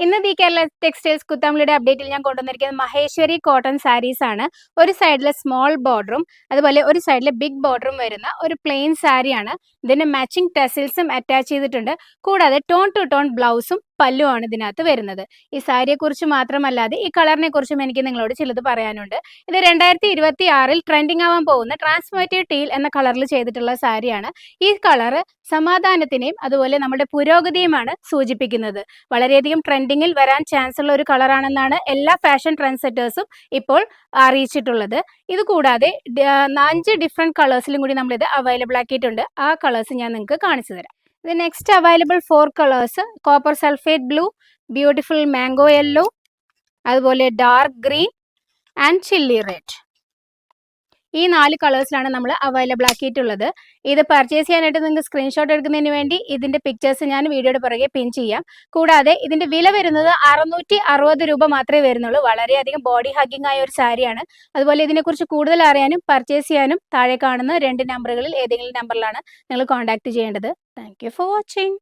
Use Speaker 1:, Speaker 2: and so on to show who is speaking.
Speaker 1: ഇന്ന് the Kerala textiles കുത്താമ്പുള്ളിയുടെ അപ്ഡേറ്റിൽ ഞാൻ കൊണ്ടുവന്നിരിക്കുന്നത് മഹേശ്വരി കോട്ടൺ സാരീസ് ആണ്. ഒരു സൈഡിൽ സ്മോൾ ബോർഡറും അതുപോലെ ഒരു സൈഡിൽ ബിഗ് ബോർഡറും വരുന്ന ഒരു പ്ലെയിൻ സാരിയാണ്. ഇതിന് മാച്ചിങ് ടെസിൽസും അറ്റാച്ച് ചെയ്തിട്ടുണ്ട്. കൂടാതെ ടോൺ ടു ടോൺ ബ്ലൗസും പല്ലുമാണ് ഇതിനകത്ത് വരുന്നത്. ഈ സാരിയെക്കുറിച്ച് മാത്രമല്ലാതെ ഈ കളറിനെ കുറിച്ചും എനിക്ക് നിങ്ങളോട് ചിലത് പറയാനുണ്ട്. ഇത് 2026 ട്രെൻഡിങ് ആവാൻ പോകുന്ന ട്രാൻസ്ഫോർമേറ്റീവ് ടീൽ എന്ന കളറിൽ ചെയ്തിട്ടുള്ള സാരിയാണ്. ഈ കളറ് സമാധാനത്തിനെയും അതുപോലെ നമ്മുടെ പുരോഗതിയുമാണ് സൂചിപ്പിക്കുന്നത്. വളരെയധികം ട്രെൻഡിങ്ങിൽ വരാൻ ചാൻസ് ഉള്ള ഒരു കളറാണെന്നാണ് എല്ലാ ഫാഷൻ ട്രെൻഡ് സെറ്റേഴ്സും ഇപ്പോൾ അറിയിച്ചിട്ടുള്ളത്. ഇത് കൂടാതെ 5 ഡിഫറെൻറ്റ് കളേഴ്സിലും കൂടി നമ്മളിത് അവൈലബിൾ ആക്കിയിട്ടുണ്ട്. ആ കളേഴ്സ് ഞാൻ നിങ്ങൾക്ക് കാണിച്ചു തരാം. ഇത് next available 4 colours copper sulphate blue, beautiful mango yellow, അതുപോലെ dark green and chilli red. ഈ 4 കളേഴ്സിലാണ് നമ്മൾ അവൈലബിൾ ആക്കിയിട്ടുള്ളത്. ഇത് പർച്ചേസ് ചെയ്യാനായിട്ട് നിങ്ങൾക്ക് സ്ക്രീൻഷോട്ട് എടുക്കുന്നതിന് വേണ്ടി ഇതിൻ്റെ പിക്ചേഴ്സ് ഞാൻ വീഡിയോയുടെ പുറകെ പിൻ ചെയ്യാം. കൂടാതെ ഇതിൻ്റെ വില വരുന്നത് 660 രൂപ മാത്രമേ വരുന്നുള്ളൂ. വളരെയധികം ബോഡി ഹഗ്ഗിംഗ് ആയ ഒരു സാരിയാണ്. അതുപോലെ ഇതിനെക്കുറിച്ച് കൂടുതൽ അറിയാനും പർച്ചേസ് ചെയ്യാനും താഴെ കാണുന്ന 2 നമ്പറുകളിൽ ഏതെങ്കിലും നമ്പറിലാണ് നിങ്ങൾ കോൺടാക്ട് ചെയ്യേണ്ടത്. Thank you for watching.